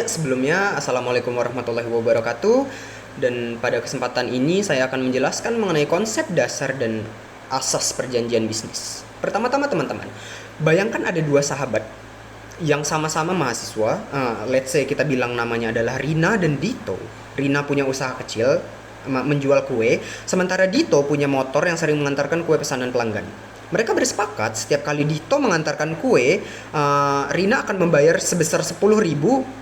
sebelumnya Assalamualaikum warahmatullahi wabarakatuh. Dan pada kesempatan ini saya akan menjelaskan mengenai konsep dasar dan asas perjanjian bisnis. Pertama-tama teman-teman, bayangkan ada dua sahabat yang sama-sama mahasiswa. Let's say kita bilang namanya adalah Rina dan Dito. Rina punya usaha kecil menjual kue, sementara Dito punya motor yang sering mengantarkan kue pesanan pelanggan. Mereka bersepakat setiap kali Dito mengantarkan kue, Rina akan membayar sebesar 10.000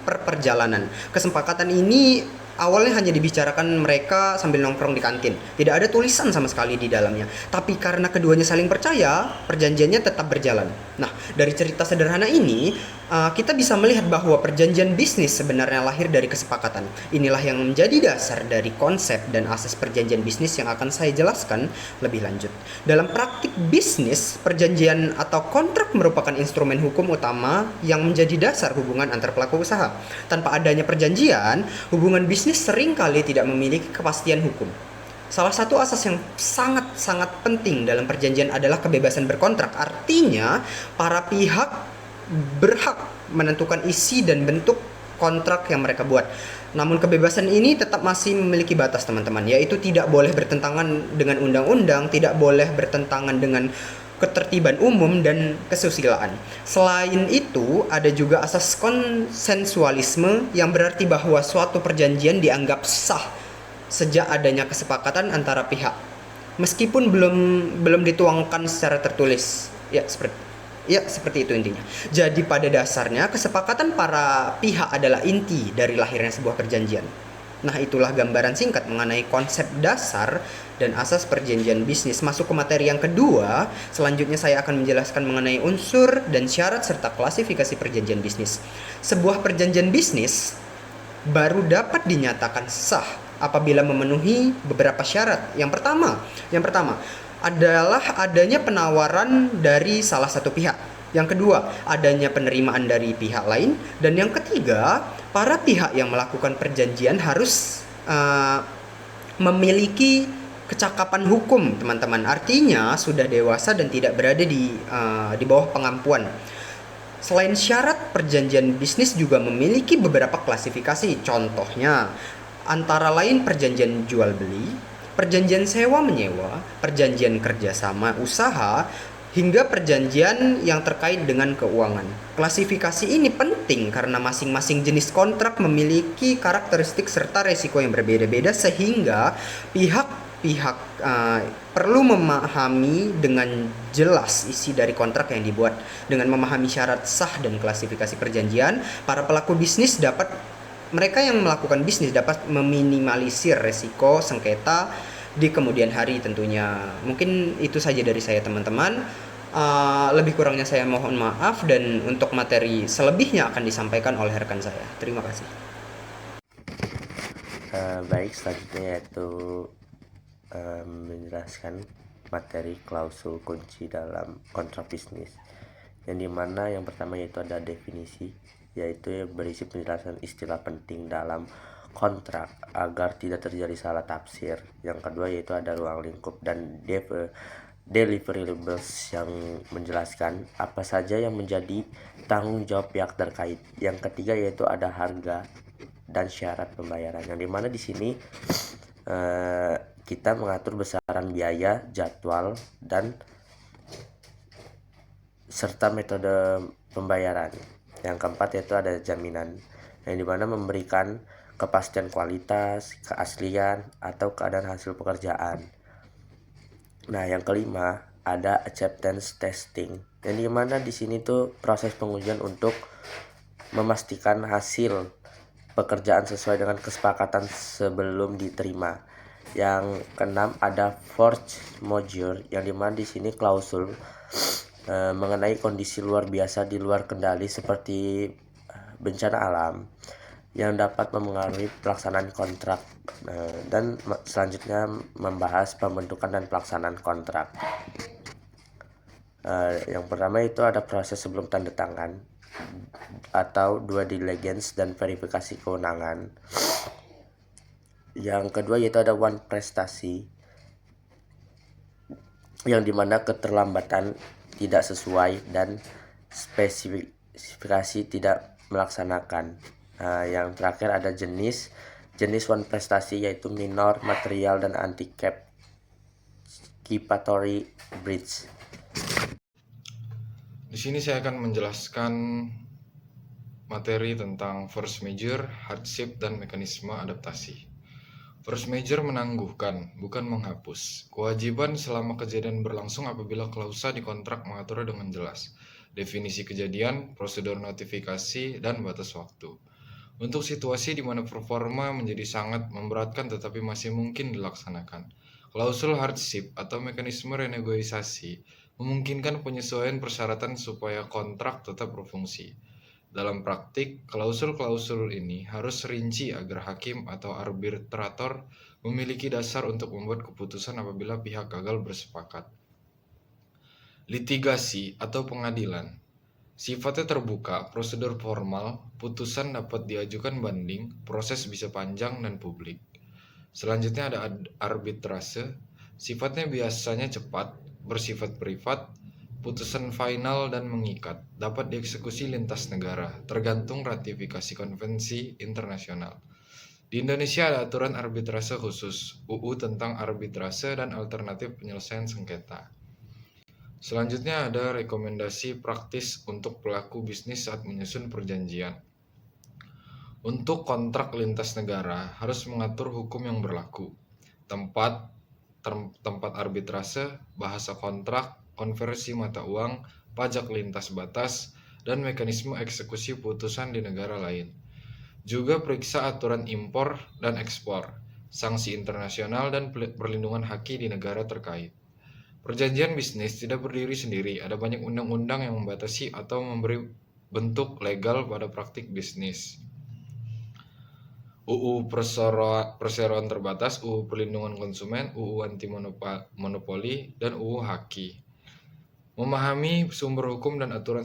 per perjalanan. Kesepakatan ini awalnya hanya dibicarakan mereka sambil nongkrong di kantin. Tidak ada tulisan sama sekali di dalamnya. Tapi karena keduanya saling percaya, perjanjiannya tetap berjalan. Nah, dari cerita sederhana ini, kita bisa melihat bahwa perjanjian bisnis sebenarnya lahir dari kesepakatan. Inilah yang menjadi dasar dari konsep dan asas perjanjian bisnis yang akan saya jelaskan lebih lanjut. Dalam praktik bisnis, perjanjian atau kontrak merupakan instrumen hukum utama yang menjadi dasar hubungan antar pelaku usaha. Tanpa adanya perjanjian, hubungan bisnis seringkali tidak memiliki kepastian hukum. Salah satu asas yang sangat-sangat penting dalam perjanjian adalah kebebasan berkontrak. Artinya, para pihak berhak menentukan isi dan bentuk kontrak yang mereka buat. Namun kebebasan ini tetap masih memiliki batas teman-teman, yaitu tidak boleh bertentangan dengan undang-undang, tidak boleh bertentangan dengan ketertiban umum dan kesusilaan. Selain itu, ada juga asas konsensualisme yang berarti bahwa suatu perjanjian dianggap sah sejak adanya kesepakatan antara pihak, meskipun belum dituangkan secara tertulis. Seperti itu intinya. Jadi pada dasarnya kesepakatan para pihak adalah inti dari lahirnya sebuah perjanjian. Nah, itulah gambaran singkat mengenai konsep dasar dan asas perjanjian bisnis. Masuk ke materi yang kedua, selanjutnya saya akan menjelaskan mengenai unsur dan syarat serta klasifikasi perjanjian bisnis. Sebuah perjanjian bisnis baru dapat dinyatakan sah apabila memenuhi beberapa syarat. Yang pertama adalah adanya penawaran dari salah satu pihak. Yang kedua, adanya penerimaan dari pihak lain. Dan yang ketiga, para pihak yang melakukan perjanjian harus memiliki kecakapan hukum, teman-teman. Artinya sudah dewasa dan tidak berada di bawah pengampuan. Selain syarat, perjanjian bisnis juga memiliki beberapa klasifikasi. Contohnya, antara lain perjanjian jual beli, perjanjian sewa menyewa, perjanjian kerjasama usaha, hingga perjanjian yang terkait dengan keuangan. Klasifikasi ini penting karena masing-masing jenis kontrak memiliki karakteristik serta resiko yang berbeda-beda, sehingga pihak-pihak perlu memahami dengan jelas isi dari kontrak yang dibuat. Dengan memahami syarat sah dan klasifikasi perjanjian, para pelaku bisnis mereka yang melakukan bisnis dapat meminimalisir resiko sengketa di kemudian hari tentunya. Mungkin itu saja dari saya teman-teman. Lebih kurangnya saya mohon maaf, dan untuk materi selebihnya akan disampaikan oleh rekan saya. Terima kasih. Baik, selanjutnya yaitu menjelaskan materi klausul kunci dalam kontrak bisnis, yang dimana yang pertama yaitu ada definisi, yaitu berisi penjelasan istilah penting dalam kontrak agar tidak terjadi salah tafsir. Yang kedua yaitu ada ruang lingkup dan deliverables yang menjelaskan apa saja yang menjadi tanggung jawab pihak terkait. Yang ketiga yaitu ada harga dan syarat pembayaran, yang dimana di sini kita mengatur besaran biaya, jadwal, dan serta metode pembayaran. Yang keempat yaitu ada jaminan, yang dimana memberikan kepastian kualitas, keaslian, atau keadaan hasil pekerjaan. Nah, yang kelima ada acceptance testing, yang dimana di sini tuh proses pengujian untuk memastikan hasil pekerjaan sesuai dengan kesepakatan sebelum diterima. Yang keenam ada force majeure, yang dimana di sini klausul mengenai kondisi luar biasa di luar kendali seperti bencana alam yang dapat mempengaruhi pelaksanaan kontrak. Dan selanjutnya membahas pembentukan dan pelaksanaan kontrak. Yang pertama itu ada proses sebelum tanda tangan atau due diligence dan verifikasi kewenangan. Yang kedua yaitu ada one prestasi, yang dimana keterlambatan tidak sesuai dan spesifikasi tidak melaksanakan. Yang terakhir ada jenis one prestasi, yaitu minor, material, dan anticipatory bridge. Di sini saya akan menjelaskan materi tentang force majeure, hardship, dan mekanisme adaptasi. Force majeure menangguhkan, bukan menghapus. Kewajiban selama kejadian berlangsung apabila klausa di kontrak mengaturnya dengan jelas. Definisi kejadian, prosedur notifikasi, dan batas waktu. Untuk situasi di mana performa menjadi sangat memberatkan tetapi masih mungkin dilaksanakan. Klausul hardship atau mekanisme renegosiasi memungkinkan penyesuaian persyaratan supaya kontrak tetap berfungsi. Dalam praktik, klausul-klausul ini harus rinci agar hakim atau arbitrator memiliki dasar untuk membuat keputusan apabila pihak gagal bersepakat. Litigasi atau pengadilan sifatnya terbuka, prosedur formal, putusan dapat diajukan banding, proses bisa panjang dan publik. Selanjutnya ada arbitrase, sifatnya biasanya cepat, bersifat privat, putusan final dan mengikat, dapat dieksekusi lintas negara, tergantung ratifikasi konvensi internasional. Di Indonesia ada aturan arbitrase khusus, UU tentang arbitrase dan alternatif penyelesaian sengketa. Selanjutnya ada rekomendasi praktis untuk pelaku bisnis saat menyusun perjanjian. Untuk kontrak lintas negara harus mengatur hukum yang berlaku, tempat arbitrase, bahasa kontrak, konversi mata uang, pajak lintas batas, dan mekanisme eksekusi putusan di negara lain. Juga periksa aturan impor dan ekspor, sanksi internasional, dan perlindungan haki di negara terkait. Perjanjian bisnis tidak berdiri sendiri, ada banyak undang-undang yang membatasi atau memberi bentuk legal pada praktik bisnis. UU Perseroan Terbatas, UU Perlindungan Konsumen, UU Anti Monopoli, dan UU Haki. Memahami sumber hukum dan aturan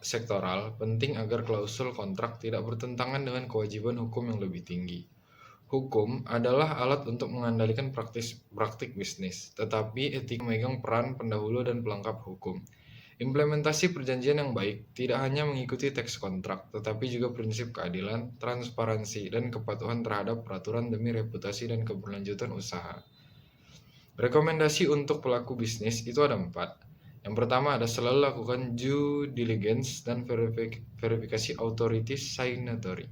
sektoral penting agar klausul kontrak tidak bertentangan dengan kewajiban hukum yang lebih tinggi. Hukum adalah alat untuk mengendalikan praktik bisnis, tetapi etika memegang peran pendahulu dan pelengkap hukum. Implementasi perjanjian yang baik tidak hanya mengikuti teks kontrak, tetapi juga prinsip keadilan, transparansi, dan kepatuhan terhadap peraturan demi reputasi dan keberlanjutan usaha. Rekomendasi untuk pelaku bisnis itu ada 4. Yang pertama ada selalu lakukan due diligence dan verifikasi authority signatory.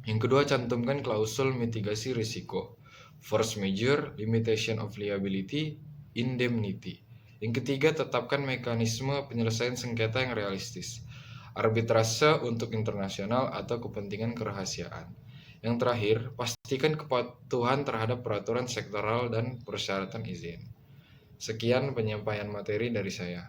Yang kedua, cantumkan klausul mitigasi risiko, force majeure, limitation of liability, indemnity. Yang ketiga, tetapkan mekanisme penyelesaian sengketa yang realistis, arbitrase untuk internasional atau kepentingan kerahasiaan. Yang terakhir, pastikan kepatuhan terhadap peraturan sektoral dan persyaratan izin. Sekian penyampaian materi dari saya.